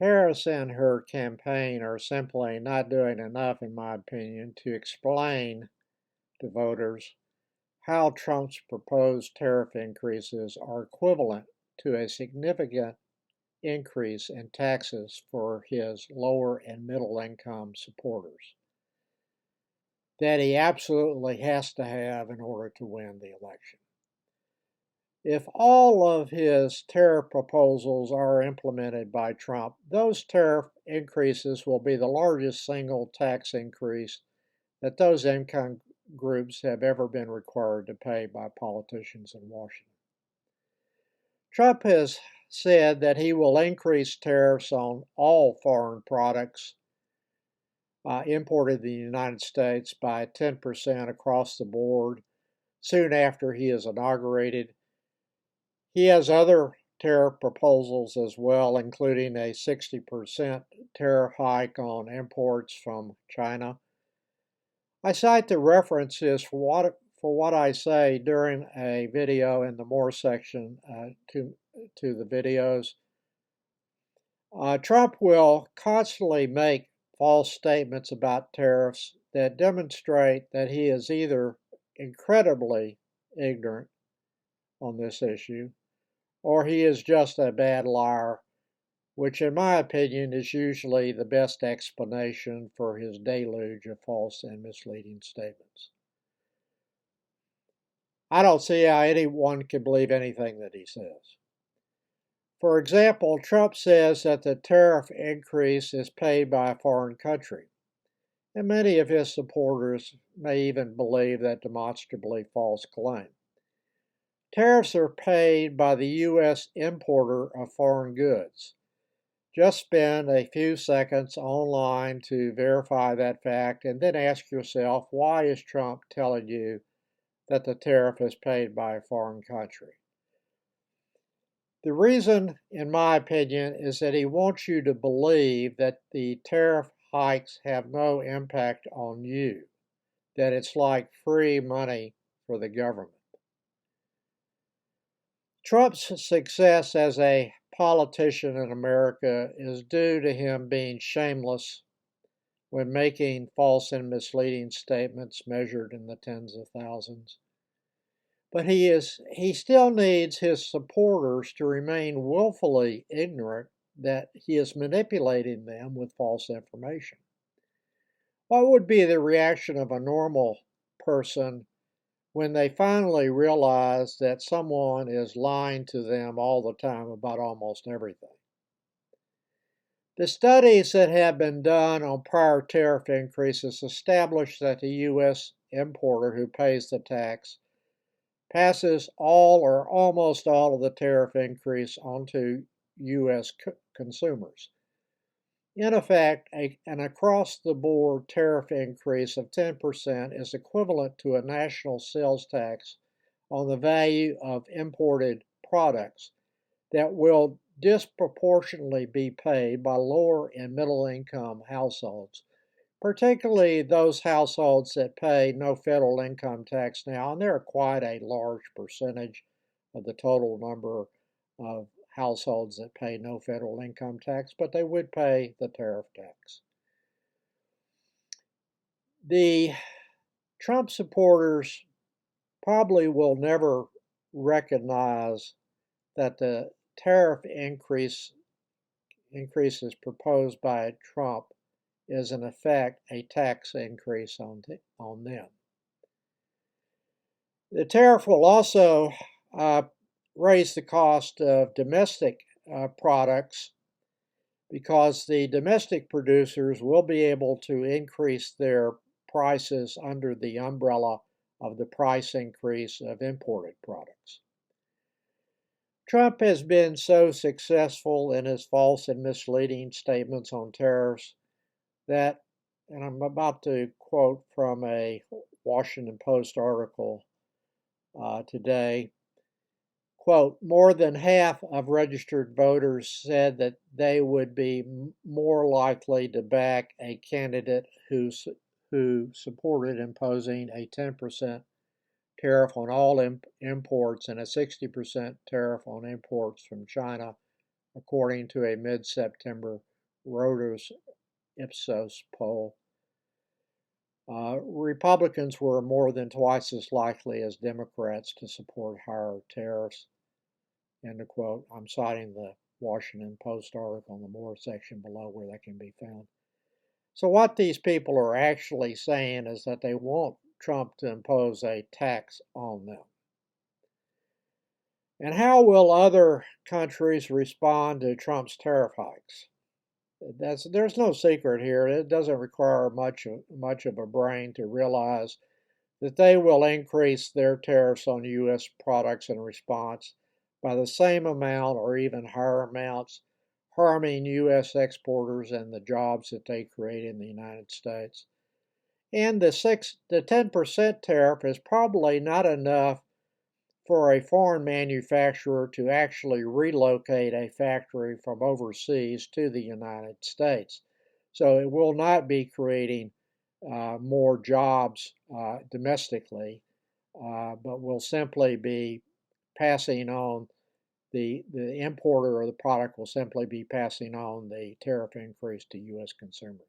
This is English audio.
Harris and her campaign are simply not doing enough, in my opinion, to explain to voters how Trump's proposed tariff increases are equivalent to a significant increase in taxes for his lower and middle income supporters that he absolutely has to have in order to win the election. If all of his tariff proposals are implemented by Trump, those tariff increases will be the largest single tax increase that those income groups have ever been required to pay by politicians in Washington. Trump has said that he will increase tariffs on all foreign products imported to the United States by 10% across the board soon after he is inaugurated. He has other tariff proposals as well, including a 60% tariff hike on imports from China. I cite the references for what I say during a video in the More section to the videos. Trump will constantly make false statements about tariffs that demonstrate that he is either incredibly ignorant on this issue or he is just a bad liar, which in my opinion is usually the best explanation for his deluge of false and misleading statements. I don't see how anyone can believe anything that he says. For example, Trump says that the tariff increase is paid by a foreign country, and many of his supporters may even believe that demonstrably false claim. Tariffs are paid by the U.S. importer of foreign goods. Just spend a few seconds online to verify that fact and then ask yourself, why is Trump telling you that the tariff is paid by a foreign country? The reason, in my opinion, is that he wants you to believe that the tariff hikes have no impact on you, that it's like free money for the government. Trump's success as a politician in America is due to him being shameless when making false and misleading statements measured in the tens of thousands. But he still needs his supporters to remain willfully ignorant that he is manipulating them with false information. What would be the reaction of a normal person when they finally realize that someone is lying to them all the time about almost everything? The studies that have been done on prior tariff increases establish that the U.S. importer who pays the tax passes all or almost all of the tariff increase onto U.S. consumers. In effect, an across-the-board tariff increase of 10% is equivalent to a national sales tax on the value of imported products that will disproportionately be paid by lower and middle-income households, particularly those households that pay no federal income tax now, and they're quite a large percentage of the total number of households that pay no federal income tax, but they would pay the tariff tax. The Trump supporters probably will never recognize that the tariff increases proposed by Trump is in effect a tax increase on them. The tariff will also raise the cost of domestic products because the domestic producers will be able to increase their prices under the umbrella of the price increase of imported products. Trump has been so successful in his false and misleading statements on tariffs that, and I'm about to quote from a Washington Post article today, quote, more than half of registered voters said that they would be more likely to back a candidate who supported imposing a 10% tariff on all imports and a 60% tariff on imports from China, according to a mid-September Reuters Ipsos poll. Republicans were more than twice as likely as Democrats to support higher tariffs. End of quote. I'm citing the Washington Post article in the more section below where that can be found. So what these people are actually saying is that they want Trump to impose a tax on them. And how will other countries respond to Trump's tariff hikes? There's no secret here. It doesn't require much of a brain to realize that they will increase their tariffs on U.S. products in response by the same amount or even higher amounts, harming U.S. exporters and the jobs that they create in the United States. And the 10% tariff is probably not enough for a foreign manufacturer to actually relocate a factory from overseas to the United States. So it will not be creating more jobs domestically, but will simply be passing on the importer of the product will simply be passing on the tariff increase to U.S. consumers.